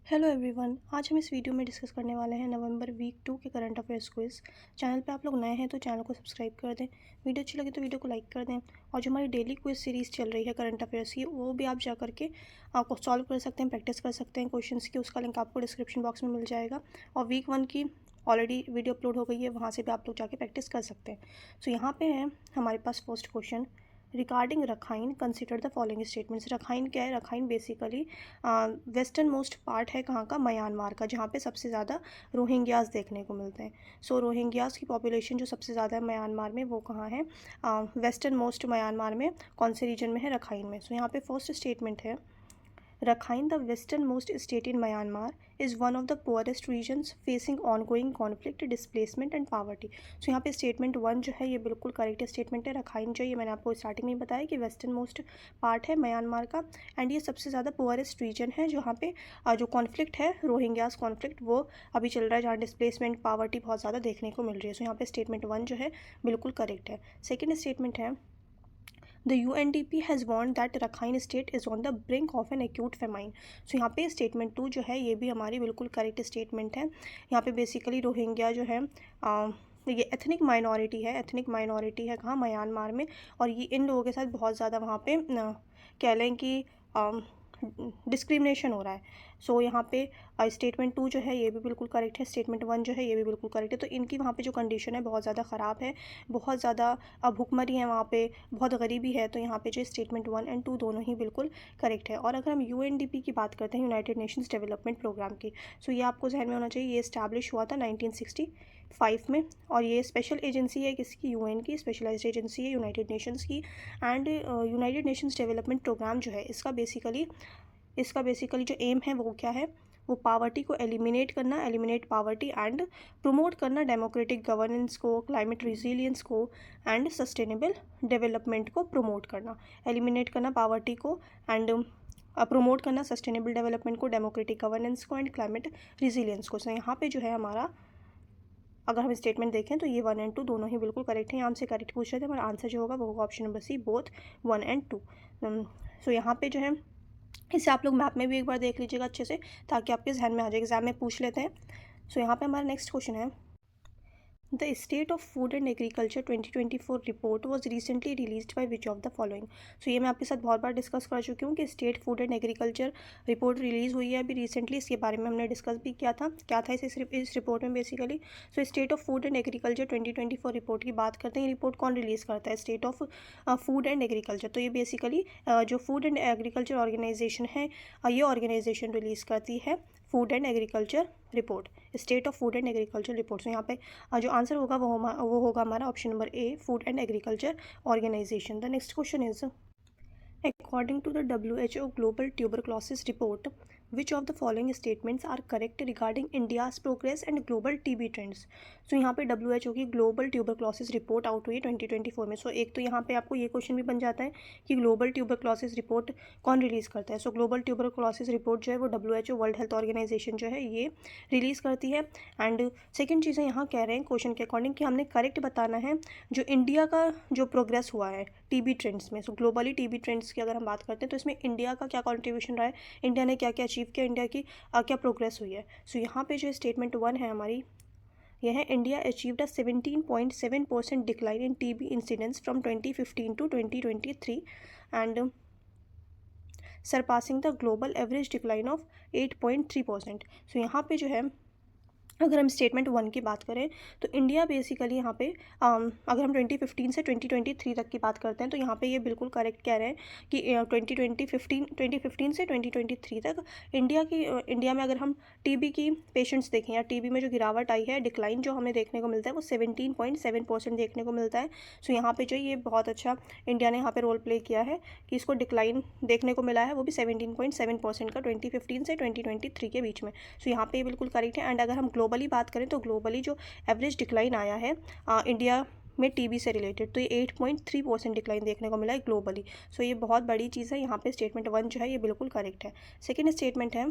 Hello everyone, आज हम इस वीडियो में डिस्कस करने वाले हैं नवंबर वीक 2 के करंट अफेयर्स क्विज। चैनल पे आप लोग नए हैं तो चैनल को सब्सक्राइब कर दें, वीडियो अच्छी लगे तो वीडियो को लाइक कर दें। और जो हमारी डेली क्विज सीरीज़ चल रही है करंट अफेयर्स की, वो भी आप जा करके आपको सॉल्व कर सकते हैं, प्रैक्टिस कर सकते हैं क्वेश्चंस की। उसका लिंक आपको डिस्क्रिप्शन बॉक्स में मिल जाएगा। और वीक 1 की ऑलरेडी वीडियो अपलोड हो गई है, वहाँ से भी आप लोग जाके प्रैक्टिस कर सकते हैं। सो यहाँ पे है हमारे पास first question regarding Rakhine consider the following statements. Rakhine क्या है? Rakhine basically western most part है कहाँ का? म्यांमार का, जहाँ पे सबसे ज़्यादा रोहिंग्यास देखने को मिलते हैं। सो रोहिंग्यास की पॉपुलेशन जो सबसे ज़्यादा है म्यांमार में, वो कहाँ है? वेस्टर्न मोस्ट म्यांमार में। कौन से रीजन में है? रखाइन में। सो यहाँ पे फर्स्ट स्टेटमेंट है Rakhine, the westernmost state in Myanmar, is one of the poorest regions facing ongoing conflict, displacement and poverty. So यहाँ पे स्टेटमेंट 1 जो है ये बिल्कुल करेक्ट स्टेटमेंट है। रखाइन जो ये मैंने आपको स्टार्टिंग में बताया कि वेस्टर्न मोस्ट पार्ट है म्यांमार का, एंड ये सबसे ज़्यादा पुअरेस्ट रीजन है जहाँ पे जो कॉन्फ्लिक्ट है, रोहिंग्यास कॉन्फ्लिक्ट, वो अभी चल रहा है, जहाँ डिस्प्लेसमेंट, पावर्टी बहुत ज़्यादा देखने को मिल रही है। सो यहाँ पे स्टेटमेंट 1 जो है बिल्कुल करेक्ट है। सेकेंड स्टेटमेंट है The UNDP has warned that Rakhine state is on the brink of an acute famine. सो यहाँ पे स्टेटमेंट 2 जो है ये भी हमारी बिल्कुल करेक्ट स्टेटमेंट है। यहाँ पे बेसिकली रोहिंग्या जो है ये एथनिक माइनॉरिटी है। एथनिक माइनॉरिटी है कहाँ? म्यांमार में। और ये इन लोगों के साथ बहुत ज़्यादा वहाँ पे कह लें कि डिस्क्रिमिनेशन हो रहा है। सो यहाँ पे स्टेटमेंट 2 जो है ये भी बिल्कुल करेक्ट है। स्टेटमेंट 1 जो है ये भी बिल्कुल करेक्ट है। तो इनकी वहाँ पे जो कंडीशन है बहुत ज़्यादा ख़राब है, बहुत ज़्यादा भुखमरी है वहाँ पे, बहुत गरीबी है। तो यहाँ पे जो स्टेटमेंट 1 एंड 2 दोनों ही बिल्कुल करेक्ट है। और अगर हम UNDP की बात करते हैं, यूनाइटेड नेशंस डेवलपमेंट प्रोग्राम की, सो ये आपको जहन में होना चाहिए, ये इस्टेब्लिश हुआ था 1965 में। और ये स्पेशल एजेंसी है किसकी? UN की स्पेशलाइज्ड एजेंसी है, यूनाइटेड नेशंस की। And United Nations development programme जो है इसका बेसिकली जो एम है वो क्या है? वो पावर्टी को एलिमिनेट करना, एलिमिनेट पावर्टी, एंड प्रमोट करना डेमोक्रेटिक गवर्नेंस को, क्लाइमेट रिजिलियंस को, एंड सस्टेनेबल डेवलपमेंट को प्रमोट करना। एलिमिनेट करना पावर्टी को, एंड प्रमोट करना सस्टेनेबल डेवलपमेंट को, डेमोक्रेटिक गवर्नेंस को, एंड क्लाइमेट रिजिलियंस को। सो यहाँ पे जो है हमारा, अगर हम स्टेटमेंट देखें तो ये 1 एंड 2 दोनों ही बिल्कुल करेक्ट हैं। यहाँ से करेक्ट पूछ रहे थे, हमारा आंसर जो होगा वो होगा option number C, both 1 and 2। So यहाँ पे जो है इसे आप लोग मैप में भी एक बार देख लीजिएगा अच्छे से, ताकि आपके जहन में आ जाए, एग्जाम में पूछ लेते हैं। सो यहाँ पे हमारा नेक्स्ट क्वेश्चन है, the state of food and agriculture 2024 report was recently released by which of the following. So ये मैं आपके साथ बहुत बार डिस्कस कर चुकी हूँ कि state food and agriculture report release हुई है अभी रिसेंटली। इसके बारे में हमने डिस्कस भी किया था, क्या था इस रिपोर्ट में basically. So state of food and agriculture 2024 report की बात करते हैं। रिपोर्ट कौन रिलीज़ करता है? State of food and agriculture. तो ये बेसिकली जो फूड एंड एग्रीकल्चर ऑर्गेनाइजेशन है, ये ऑर्गेनाइजेशन रिलीज़ करती है food and agriculture report, state of food and agriculture report. So यहाँ पे जो आंसर होगा वो होगा हमारा option number A, food and agriculture organisation. The next question is, according to the WHO Global Tuberculosis Report, which of the following statements are correct regarding India's progress and global TB trends? सो यहाँ पे WHO की global tuberculosis report out हुई है 2024 में। सो एक तो यहाँ पे आपको ये क्वेश्चन भी बन जाता है कि ग्लोबल ट्यूबरक्लोसिस रिपोर्ट कौन रिलीज़ करता है। सो ग्लोबल ट्यूबरक्लोसिस रिपोर्ट जो है वो WHO, वर्ल्ड हेल्थ ऑर्गेनाइजेशन जो है, ये रिलीज़ करती है। एंड सेकेंड चीज़ें यहाँ कह रहे हैं क्वेश्चन के अकॉर्डिंग कि हमने करेक्ट बताना है जो इंडिया का जो प्रोग्रेस हुआ है TB ट्रेंड्स में। सो ग्लोबली TB ट्रेंड्स की अगर हम बात करते हैं तो इसमें इंडिया का क्या कॉन्ट्रीब्यूशन रहा है, इंडिया ने क्या क्या अचीव किया, इंडिया की क्या प्रोग्रेस हुई है। सो यहाँ पे जो स्टेटमेंट 1 है हमारी, यह है, India achieved a 17.7% decline in TB incidents from 2015 to 2023 and surpassing the global average decline of 8.3%। सो यहाँ पे जो है अगर हम स्टेटमेंट 1 की बात करें तो इंडिया बेसिकली यहाँ पे अगर हम 2015 से 2023 तक की बात करते हैं तो यहाँ पे ये बिल्कुल करेक्ट कह रहे हैं कि 2015 से 2023 तक इंडिया में अगर हम TB की पेशेंट्स देखें या TB में जो गिरावट आई है, डिक्लाइन जो हमें देखने को मिलता है वो 17.7% देखने को मिलता है। सो यहाँ पे जो ये बहुत अच्छा इंडिया ने यहाँ पे रोल प्ले किया है कि इसको डिक्लाइन देखने को मिला है, वो भी 17.7% का 2015 से 2023 के बीच में। सो यहाँ पे बिल्कुल करेक्ट है। एंड अगर हम ग्लोबली बात करें तो ग्लोबली जो एवरेज डिक्लाइन आया है इंडिया में TB से रिलेटेड, तो ये 8.3% डिक्लाइन देखने को मिला है ग्लोबली। सो ये बहुत बड़ी चीज़ है। यहाँ पे स्टेटमेंट 1 जो है ये बिल्कुल करेक्ट है। सेकेंड स्टेटमेंट है,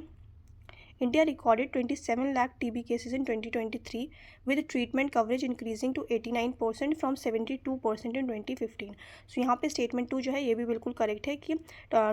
India recorded 27 lakh TB cases in 2023 with treatment coverage increasing to 89% from 72% in 2015. सो यहाँ पे स्टेटमेंट 2 जो है ये भी बिल्कुल करेक्ट है कि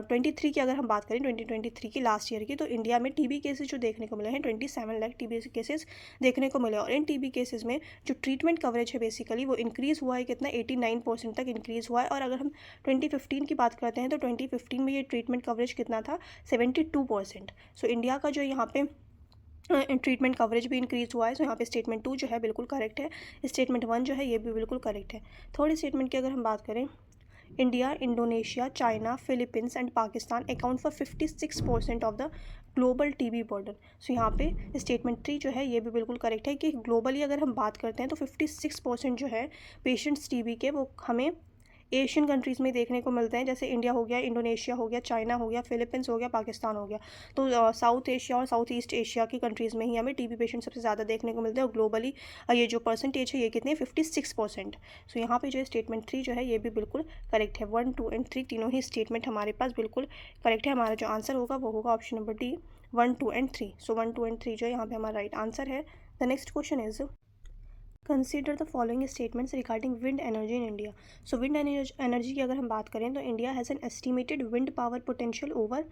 23 की अगर हम बात करें 2023 की लास्ट ईयर की, तो इंडिया में TB केसेस जो देखने को मिले हैं 27 लाख TB केसेस देखने को मिले, और इन TB केसेस में जो ट्रीटमेंट कवरेज है बेसिकली वो इंक्रीज़ हुआ है, कितना 89% तक इंक्रीज़ हुआ है। और अगर हम 2015 की बात करते हैं तो 2015 में ये ट्रीटमेंट कवरेज कितना था, 72%। सो इंडिया का जो यहाँ पे ट्रीटमेंट कवरेज भी इंक्रीज हुआ है। सो यहाँ पे स्टेटमेंट 2 जो है बिल्कुल करेक्ट है। स्टेटमेंट 1 जो है ये भी बिल्कुल करेक्ट है। थर्ड स्टेटमेंट की अगर हम बात करें, India, Indonesia, China, Philippines and Pakistan account for 56% of the global TB burden. So यहाँ पे स्टेटमेंट 3 जो है ये भी बिल्कुल करेक्ट है कि ग्लोबली अगर हम बात करते हैं तो 56% जो है पेशेंट्स TB के वो हमें एशियन कंट्रीज़ में देखने को मिलते हैं, जैसे इंडिया हो गया, इंडोनेशिया हो गया, चाइना हो गया, फिलीपींस हो गया, पाकिस्तान हो गया। तो साउथ एशिया और साउथ ईस्ट एशिया की कंट्रीज़ में ही हमें TB पेशेंट सबसे ज़्यादा देखने को मिलते हैं, और ग्लोबली ये जो परसेंटेज है ये कितनी है, 56%। सो यहाँ पे जो है स्टेटमेंट 3 जो है ये भी बिल्कुल करेक्ट है। 1, 2 एंड 3 तीनों ही स्टेटमेंट हमारे पास बिल्कुल करेक्ट है। हमारा जो आंसर होगा वो होगा option number D, 1, 2 and 3। So 1, 2 and 3 जो है यहाँ पे हमारा राइट आंसर है। The next question is, consider the following statements regarding wind energy in India. So wind energy की अगर हम बात करें तो India has an estimated wind power potential over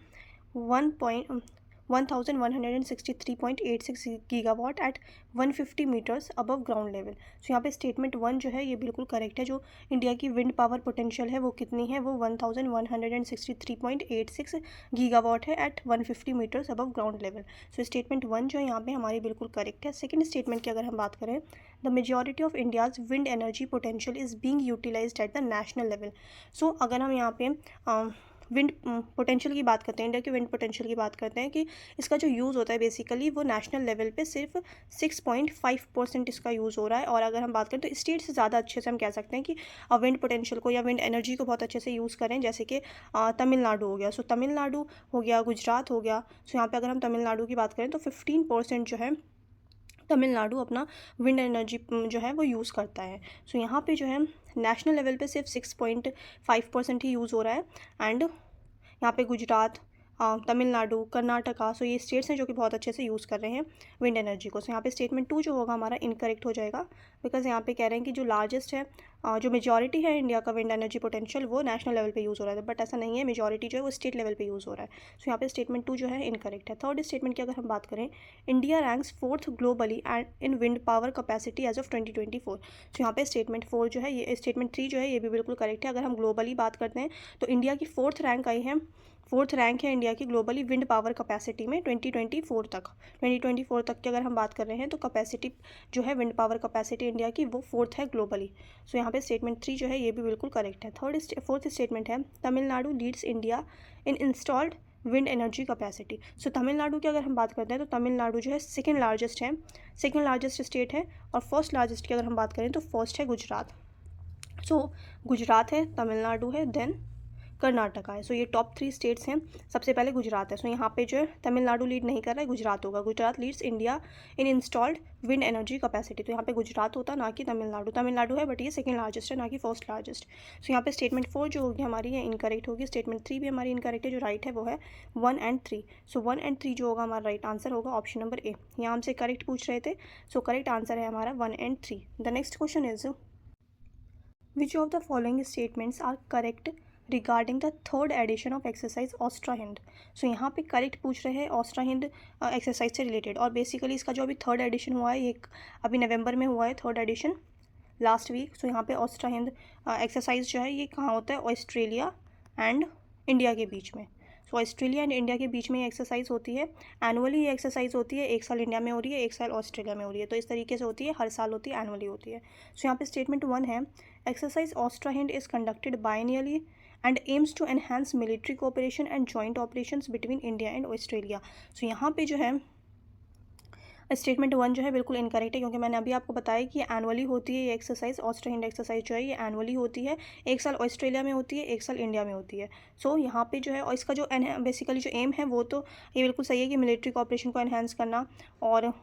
1163.86 gigawatt at 150 metres above ground level. So यहाँ पे statement 1 जो है ये बिल्कुल करेक्ट है। जो इंडिया की विंड पावर पोटेंशियल है वो कितनी है, वो 1163.86 गीगावाट है at 150 metres above ground level. So statement 1 जो है यहाँ पे हमारी बिल्कुल करेक्ट है। सेकेंड स्टेटमेंट की अगर हम बात करें, the majority of India's wind energy potential is being utilised at the national level. So अगर हम यहाँ पे विंड पोटेंशियल की बात करते हैं, इंडिया के विंड पोटेंशियल की बात करते हैं कि इसका जो यूज़ होता है बेसिकली वो नेशनल लेवल पे सिर्फ 6.5% इसका यूज़ हो रहा है। और अगर हम बात करें तो स्टेट से ज़्यादा अच्छे से हम कह सकते हैं कि विंड पोटेंशियल को या विंड एनर्जी को बहुत अच्छे से यूज़ करें, जैसे कि तमिलनाडु हो गया। सो तमिलनाडु हो गया, गुजरात हो गया। सो यहाँ पर अगर हम तमिलनाडु की बात करें तो 15% जो है तमिलनाडु अपना विंड एनर्जी जो है वो यूज़ करता है। सो यहाँ पे जो है नेशनल लेवल पे सिर्फ 6.5% ही यूज़ हो रहा है। एंड यहाँ पे गुजरात, तमिलनाडु, कर्नाटका, सो ये स्टेट्स हैं जो कि बहुत अच्छे से यूज़ कर रहे हैं विंड एनर्जी को। सो यहाँ पे स्टेटमेंट 2 जो होगा हमारा इनकरेक्ट हो जाएगा, बिकॉज यहाँ पे कह रहे हैं कि जो लार्जेस्ट है, जो मेजॉरिटी है इंडिया का विंड एनर्जी पोटेंशियल वो नेशनल लेवल पे यूज़ हो रहा है, बट ऐसा नहीं है, मेजॉरिटी जो है वो स्टेट लेवल पे यूज़ हो रहा है। सो यहाँ पे स्टेटमेंट 2 जो है इनकरेक्ट है। थर्ड स्टेटमेंट की अगर हम बात करें, India ranks 4th globally and in wind power capacity as of 2024। So यहाँ पे स्टेटमेंट 4 जो है, ये स्टेटमेंट 3 जो है ये भी बिल्कुल करेक्ट है। अगर हम ग्लोबली बात करते हैं तो इंडिया की 4th रैंक आई है, 4th रैंक है इंडिया की ग्लोबली विंड पावर कैपेसिटी में 2024 तक की अगर हम बात कर रहे हैं तो कैपेसिटी जो है विंड पावर कैपेसिटी इंडिया की वो 4th है ग्लोबली। सो यहाँ पे स्टेटमेंट 3 जो है ये भी बिल्कुल करेक्ट है। फोर्थ स्टेटमेंट है, Tamil Nadu leads India in installed wind energy capacity. So Tamil Nadu की अगर हम बात करते हैं तो तमिलनाडु जो है सेकेंड लार्जेस्ट स्टेट है। और फर्स्ट लार्जेस्ट की अगर हम बात करें तो फर्स्ट है गुजरात। सो गुजरात है, तमिलनाडु है, देन कर्नाटका है। सो ये टॉप 3 स्टेट्स हैं। सबसे पहले गुजरात है। सो यहाँ पे जो है तमिलनाडु लीड नहीं कर रहा है, गुजरात होगा। Gujarat leads India in installed wind energy capacity. तो यहाँ पे गुजरात होता ना कि तमिलनाडु है, बट ये सेकंड लार्जेस्ट है ना कि फर्स्ट लार्जेस्ट। सो यहाँ पे स्टेटमेंट 4 जो होगी हमारी ये इनकरेक्ट होगी। स्टेटमेंट 3 भी हमारी इनकरेक्ट है। जो राइट है वो है 1 एंड 3। सो 1 एंड 3 जो होगा हमारा राइट आंसर होगा ऑप्शन नंबर ए। यहाँ हमसे करेक्ट पूछ रहे थे, सो करेक्ट आंसर है हमारा 1 and 3। The next question is, which of the following statements are correct regarding the third edition of exercise Austra Hind. So यहाँ पे करेक्ट पूछ रहे हैं ऑस्ट्रा हिंद एक्सरसाइज से रिलेटेड। और बेसिकली इसका जो अभी थर्ड एडिशन हुआ है ये अभी नवंबर में हुआ है, थर्ड एडिशन लास्ट वीक। सो यहाँ पे ऑस्ट्रा हिंद एक्सरसाइज जो है ये कहाँ होता है, ऑस्ट्रेलिया एंड इंडिया के बीच में। सो ऑस्ट्रेलिया एंड इंडिया के बीच में ये एक्सरसाइज होती है। एनुअली ये एक्सरसाइज होती है, एक साल इंडिया में हो रही है, एक साल ऑस्ट्रेलिया में हो रही है। तो इस तरीके से होती है, हर साल होती है, एनुअली होती है। सो यहाँ पे स्टेटमेंट 1 है, exercise Austra Hind is conducted biennially and aims to enhance military cooperation and joint operations between India and Australia। सो यहाँ पे जो है स्टेटमेंट 1 जो है बिल्कुल इनकरेक्ट है, क्योंकि मैंने अभी आपको बताया कि एनुअली होती है ये एक्सरसाइज। ऑस्ट्रा हिंद एक्सरसाइज जो है ये एनुअली होती है, एक साल ऑस्ट्रेलिया में होती है, एक साल इंडिया में होती है। सो यहाँ पे जो है, और इसका जो बेसिकली जो एम है वो तो ये बिल्कुल सही है कि मिलिट्री कोऑपरेशन को एनहेंस करना और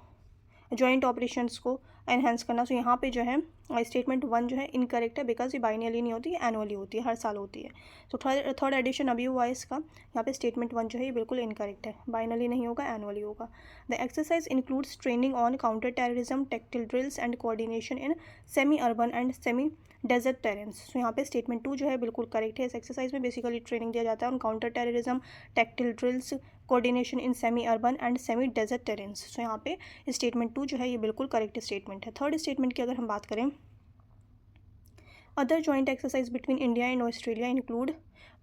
जॉइंट ऑपरेशंस को एनहेंस करना। सो यहाँ पे जो है स्टेटमेंट 1 जो है इनकरेक्ट है, बिकॉज ये बाइनली नहीं होती, एनुअली होती है, हर साल होती है। तो थर्ड एडिशन अभी हुआ है इसका, यहाँ पे स्टेटमेंट 1 जो है ये बिल्कुल इनकरेक्ट है, बाइनली नहीं होगा, एनुअली होगा। The exercise includes training on counter terrorism, टेक्टिल drills and coordination in semi urban and semi desert terrains. So यहाँ पे स्टेटमेंट 2 जो है बिल्कुल करेक्ट है। इस एक्सरसाइज में बेसिकली ट्रेनिंग दिया जाता है on counter terrorism, टेक्टिल drills, coordination in semi urban and semi desert terrains. So यहाँ पे स्टेटमेंट 2 जो है ये बिल्कुल करेक्ट स्टेटमेंट है। थर्ड स्टेटमेंट की अगर हम बात करें, other joint exercise between India and Australia include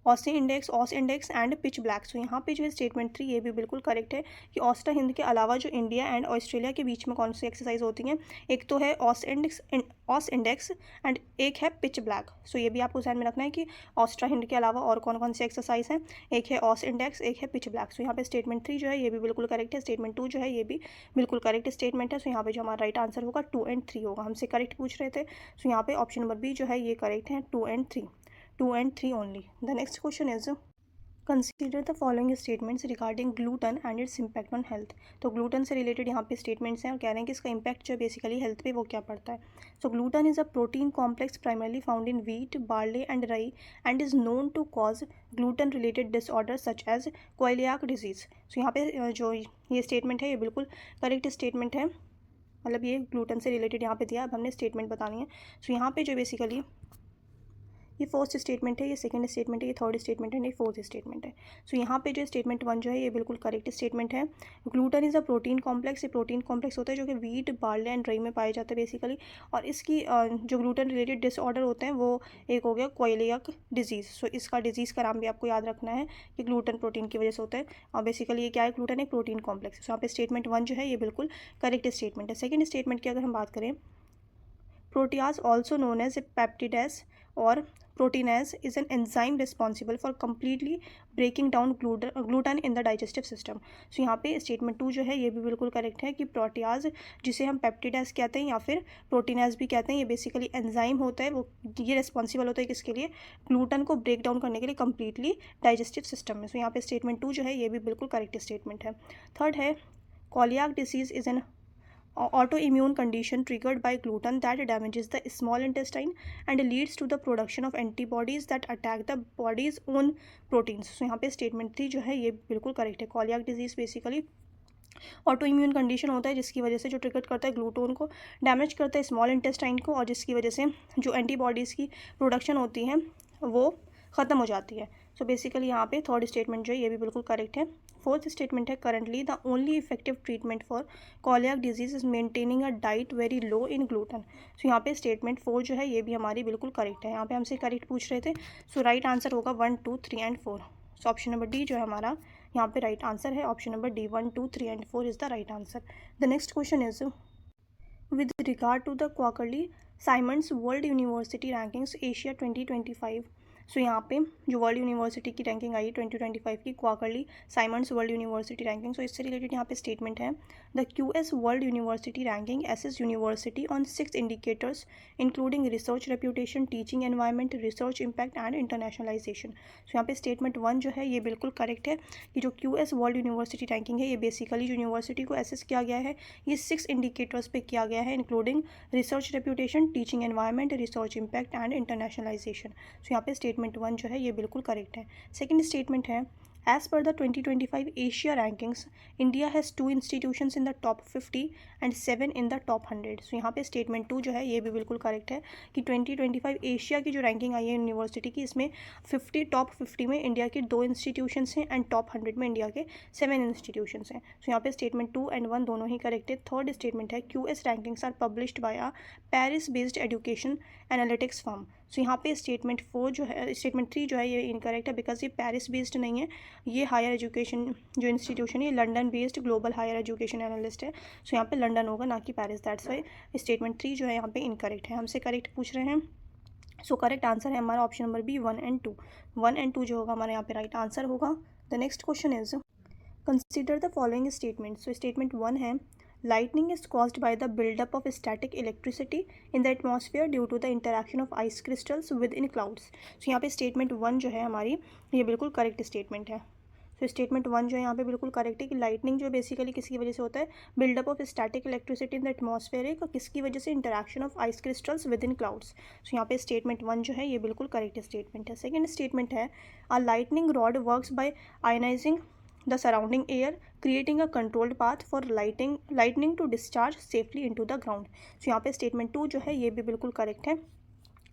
AUSINDEX and Pitch Black. So यहाँ पे जो है स्टेटमेंट 3 ये भी बिल्कुल करेक्ट है कि ऑस्ट्रा हिंद के अलावा जो इंडिया एंड ऑस्ट्रेलिया के बीच में कौन सी एक्सरसाइज होती हैं, एक तो है ऑस इंडेक्स एंड एक है पिच ब्लैक। सो ये भी आपको ध्यान में रखना है कि ऑस्ट्रा हिंद के अलावा और कौन कौन सी एक्सरसाइज हैं, एक है ऑस इंडेक्स, एक है पिच ब्लैक। सो यहाँ पे स्टेटमेंट 3 जो है ये भी बिल्कुल करेक्ट है। स्टेटमेंट 2 जो है ये भी बिल्कुल करेक्ट स्टेटमेंट है। सो यहाँ पे जो हमारा राइट आंसर होगा 2 एंड 3 होगा, हमसे करेक्ट पूछ रहे थे। सो यहाँ पे ऑप्शन नंबर बी जो है ये करेक्ट है, 2 and 3 only. The next question is consider the following statements regarding gluten and its impact on health. तो ग्लूटन से रिलेटेड यहाँ पे स्टेटमेंट्स हैं और कह रहे हैं कि इसका इम्पैक्ट जो है बेसिकली हेल्थ पे वो क्या पड़ता है। So gluten is a protein complex primarily found in wheat, barley and rye and is known to cause gluten related disorder such as coeliac disease. So यहाँ पे जो ये स्टेटमेंट है ये बिल्कुल करेक्ट स्टेटमेंट है, मतलब ये ग्लूटन से रिलेटेड यहाँ पे दिया, अब हमने स्टेटमेंट बतानी है। सो यहाँ पे जो बेसिकली ये फर्स्ट स्टेटमेंट है, ये सेकंड स्टेटमेंट है, ये थर्ड स्टेटमेंट है, ये फोर्थ स्टेटमेंट है। सो यहाँ पे जो स्टेटमेंट 1 जो है ये बिल्कुल करेक्ट स्टेटमेंट है। Gluten is a protein complex, ये प्रोटीन कॉम्प्लेक्स होता है जो कि व्हीट, बार्ले एंड राई में पाया जाता है बेसिकली। और इसकी जो ग्लूटन रिलेटेड डिसऑर्डर होते हैं वो एक हो गया कोइलियाक डिजीज़। सो इसका डिजीज़ का नाम भी आपको याद रखना है कि ग्लूटन प्रोटीन की वजह से होता है। और बेसिकली ये क्या है, ग्लूटन एक प्रोटीन कॉम्प्लेक्स। सो यहाँ पे स्टेटमेंट 1 जो है ये बिल्कुल करेक्ट स्टेटमेंट है। सेकेंड स्टेटमेंट की अगर हम बात करें, proteases also known as peptidase और proteinase is an enzyme responsible for completely breaking down gluten in the digestive system. So यहाँ पे स्टेटमेंट 2 जो है ये भी बिल्कुल करेक्ट है कि प्रोटियाज, जिसे हम पेप्टिडेज कहते हैं या फिर प्रोटीनेज भी कहते हैं, ये बेसिकली एंजाइम होता है, वो ये रिस्पॉन्सिबल होता है किसके लिए, ग्लूटन को ब्रेक डाउन करने के लिए कम्प्लीटली डाइजेस्टिव सिस्टम में। सो यहाँ पे स्टेटमेंट 2 जो है ये भी बिल्कुल करेक्ट स्टेटमेंट है। थर्ड है Koliyak disease is an autoimmune condition triggered by gluten that damages the small intestine and leads to the production of antibodies that attack the body's own proteins। so यहाँ पे statement 3 जो है ये बिल्कुल correct है। Coeliac disease basically autoimmune condition होता है जिसकी वजह से जो ट्रिगर करता है ग्लूटोन को, डैमेज करता है स्मॉल इंटेस्टाइन को, और जिसकी वजह से जो एंटीबॉडीज़ की प्रोडक्शन होती है वो ख़त्म हो जाती है। सो बेसिकली यहाँ पे थर्ड स्टेटमेंट जो है ये भी बिल्कुल करेक्ट है। फोर्थ स्टेटमेंट है currently the only effective treatment for coeliac disease is maintaining a diet very low in gluten. So यहाँ पे स्टेटमेंट 4 जो है ये भी हमारी बिल्कुल करेक्ट है। यहाँ पे हमसे करेक्ट पूछ रहे थे। सो राइट आंसर होगा 1, 2, 3 and 4। So option number D जो है हमारा यहाँ पे राइट आंसर है। Option number D 1, 2, 3 and 4 is the right answer. The next question is with regard to the Quacquarelli Symonds World University Rankings Asia 2025। So यहाँ पे जो वर्ल्ड यूनिवर्सिटी की रैंकिंग आई है 2025 की, Quacquarelli Symonds World University Ranking. So इससे related यहाँ पे स्टेटमेंट है the QS World University Ranking assesses university on 6 indicators including research reputation, teaching environment, research impact and internationalisation. So यहाँ पे स्टेटमेंट 1 जो है ये बिल्कुल करेक्ट है कि जो QS वर्ल्ड यूनिवर्सिटी रैंकिंग है ये बेसिकली जो यूनिवर्सिटी को एसेस किया गया है ये 6 इंडिकेटर्स पे किया गया है, including research reputation, teaching environment, research impact and internationalisation. So यहाँ पे स्टेटमेंट 1 जो है ये बिल्कुल करेक्ट है। सेकंड स्टेटमेंट है As per the 2025 Asia rankings, India has 2 institutions in the top 50 and 7 in the top 100। सो यहाँ पे स्टेटमेंट 2 जो है ये भी बिल्कुल करेक्ट है कि 2025 एशिया की जो रैंकिंग आई है यूनिवर्सिटी की, इसमें टॉप 50 में इंडिया के 2 इंस्टीट्यूशंस हैं एंड टॉप 100 में इंडिया के 7 इंस्टीट्यूशंस हैं। सो यहाँ पे स्टेटमेंट 2 एंड 1 दोनों ही करेक्ट है। थर्ड स्टेटमेंट है QS rankings are published by a Paris based education analytics firm. So यहाँ पे स्टेटमेंट 4 जो है, स्टेटमेंट 3 जो है ये इनकरेक्ट है बिकॉज ये पेरिस बेस्ड नहीं है, ये हायर एजुकेशन जो इंस्टीट्यूशन है London based global higher education analyst है। सो यहाँ पे लंदन होगा ना कि पेरिस, दैट्स वाई स्टेटमेंट 3 जो है यहाँ पे इनकरेक्ट है। हमसे करेक्ट पूछ रहे हैं। सो करेक्ट आंसर है हमारा option number B 1 and 2। 1 and 2 जो होगा हमारे यहाँ पे राइट आंसर होगा। The next question is consider the following statement. So statement 1 है lightning is caused by the buildup of static electricity in the atmosphere due to the interaction of ice crystals within clouds। सो यहाँ पे statement 1 जो है हमारी ये बिल्कुल correct statement है। तो स्टेटमेंट 1 जो है यहाँ पे बिल्कुल करेक्ट है कि लाइटनिंग जो बेसिकली किसकी वजह से होता है, buildup of static electricity in the atmosphere, और किसकी वजह से, interaction of ice crystals within clouds. तो यहाँ पे स्टेटमेंट 1 जो है ये बिल्कुल करेक्ट स्टेटमेंट है। सेकेंड स्टेटमेंट है a lightning rod works by ionizing the surrounding air, creating a controlled path for lightning to discharge safely into the ground। so यहाँ पे स्टेटमेंट 2 जो है ये भी बिल्कुल करेक्ट है।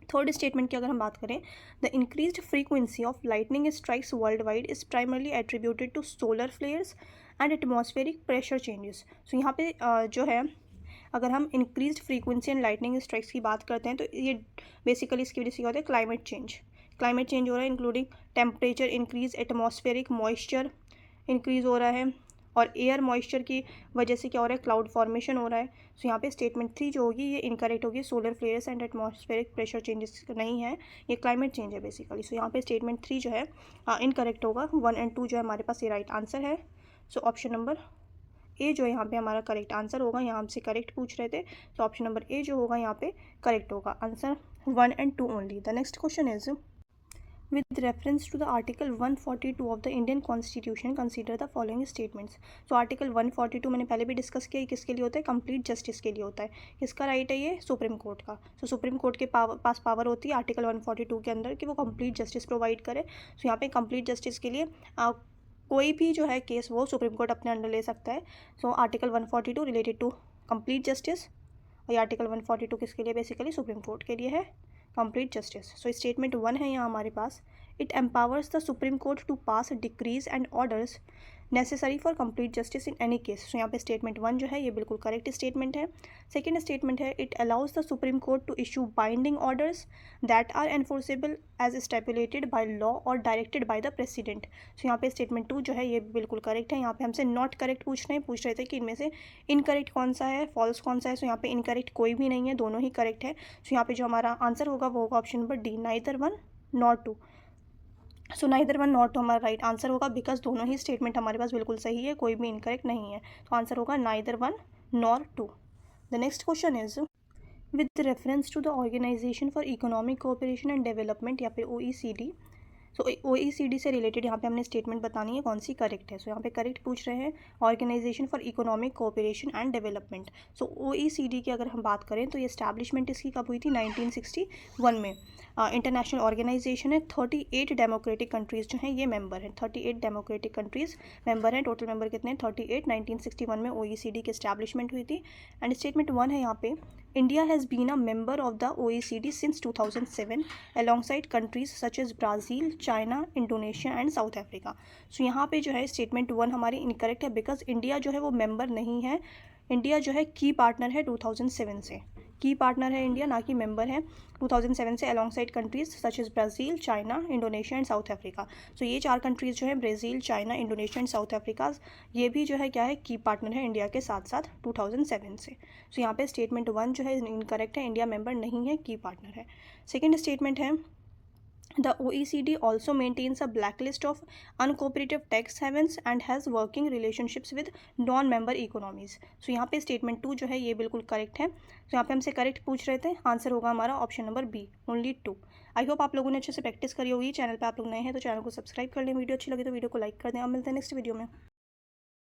थर्ड स्टेटमेंट की अगर हम बात करें, the increased frequency of lightning strikes worldwide is primarily attributed to solar flares and atmospheric pressure changes. So यहाँ पे जो है अगर हम increased frequency and lightning strikes की बात करते हैं तो ये बेसिकली इसकी वजह से क्या होता है, क्लाइमेट चेंज हो रहा है, including temperature increase, atmospheric moisture increase हो रहा है, और एयर मॉइस्चर की वजह से क्या हो रहा है, क्लाउड फॉर्मेशन हो रहा है। सो यहाँ पे स्टेटमेंट 3 जो होगी ये इनकरेक्ट होगी, solar flares and atmospheric pressure changes नहीं है, ये क्लाइमेट चेंज है बेसिकली। सो यहाँ पे स्टेटमेंट 3 जो है इनकरेक्ट होगा। 1 और 2 जो है हमारे पास ये राइट आंसर है। सो ऑप्शन नंबर ए जो यहाँ पे हमारा करेक्ट आंसर होगा, यहाँ हमसे करेक्ट पूछ रहे थे, तो ऑप्शन नंबर ए जो होगा यहाँ पे करेक्ट होगा। आंसर 1 और 2 only. The next question is with reference to the article 142 of the Indian Constitution consider the following statements। तो आर्टिकल 142 मैंने पहले भी डिस्कस किया, किसके लिए होता है, कंप्लीट जस्टिस के लिए होता है। किसका राइट है ये, सुप्रीम कोर्ट का। तो सुप्रीम कोर्ट के पास पावर होती है आर्टिकल 142 के अंदर कि वो कंप्लीट जस्टिस प्रोवाइड करे। तो यहाँ पे कंप्लीट जस्टिस के लिए कोई भी जो है केस वो सुप्रीम कोर्ट अपने अंडर ले सकता है। So article 142 related to complete justice, और ये आर्टिकल 142 किसके लिए, बेसिकली सुप्रीम कोर्ट के लिए है, कंप्लीट जस्टिस। सो स्टेटमेंट 1 है यहाँ हमारे पास, it empowers the Supreme Court to pass decrees and orders necessary for complete justice in any case. So यहाँ पे स्टेटमेंट 1 जो है ये बिल्कुल करेक्ट स्टेटमेंट है। सेकेंड स्टेटमेंट है it allows the Supreme Court to issue binding orders that are enforceable as stipulated by law और directed by the president. So यहाँ पे स्टेटमेंट 2 जो है ये बिल्कुल करेक्ट है। यहाँ पे हमसे नॉट करेक्ट पूछ रहे थे कि इनमें से इनकरेक्ट कौन सा है, फॉल्स कौन सा है। सो यहाँ पे इनकरेक्ट कोई भी नहीं है, दोनों ही करेक्ट है। सो यहाँ पे जो हमारा आंसर होगा वो होगा option number D, neither 1 nor 2। So neither 1 not 2 हमारा राइट आंसर होगा, बिकॉज दोनों ही स्टेटमेंट हमारे पास बिल्कुल सही है, कोई भी इनकरेक्ट नहीं है। तो आंसर होगा neither 1 nor 2। The next question is with reference to the organisation for economic cooperation and development या फिर OECD। सो OECD से रिलेटेड यहाँ पे हमने स्टेटमेंट बतानी है कौन सी करेक्ट है। सो यहाँ पे करेक्ट पूछ रहे हैं organisation for economic cooperation and development. So OECD की अगर हम बात करें तो ये एस्टैब्लिशमेंट इसकी कब हुई थी, 1961 में। इंटरनेशनल ऑर्गेनाइजेशन है, 38 डेमोक्रेटिक कंट्रीज़ जो हैं ये मेंबर हैं, 38 डेमोक्रेटिक कंट्रीज़ मेंबर हैं। टोटल मेंबर कितने हैं, 38। 1961 में OECD की एस्टैब्लिशमेंट हुई थी। एंड स्टेटमेंट 1 है यहाँ पे, India has been a member of the OECD since 2007 alongside countries such as Brazil, China, Indonesia and South Africa. So यहाँ पे जो है स्टेटमेंट 1 हमारी इनकरेक्ट है, बिकॉज इंडिया जो है वो मेंबर नहीं है। इंडिया जो है की पार्टनर है 2007 से, की पार्टनर है इंडिया, ना कि मेंबर है 2007 से, alongside countries such as Brazil, China, Indonesia and South Africa. So ये 4 कंट्रीज़ जो है Brazil, China, Indonesia and South Africa, ये भी जो है क्या है, की पार्टनर है इंडिया के साथ साथ 2007 से। सो यहाँ पे स्टेटमेंट 1 जो है इनकरेक्ट है, इंडिया मेंबर नहीं है, की पार्टनर है। सेकेंड स्टेटमेंट है The OECD also maintains a blacklist of uncooperative tax havens and has working relationships with non-member economies। सो यहाँ पे स्टेटमेंट 2 जो है ये बिल्कुल करेक्ट है। तो यहाँ पे हमसे करेक्ट पूछ रहे थे, आंसर होगा हमारा option number B, only 2। I hope आप लोगों ने अच्छे से प्रैक्टिस करी होगी। चैनल पे आप लोग नए हैं तो चैनल को सब्सक्राइब कर लें, वीडियो अच्छी लगी तो वीडियो को लाइक कर दें। अब मिलते हैं नेक्स्ट वीडियो में।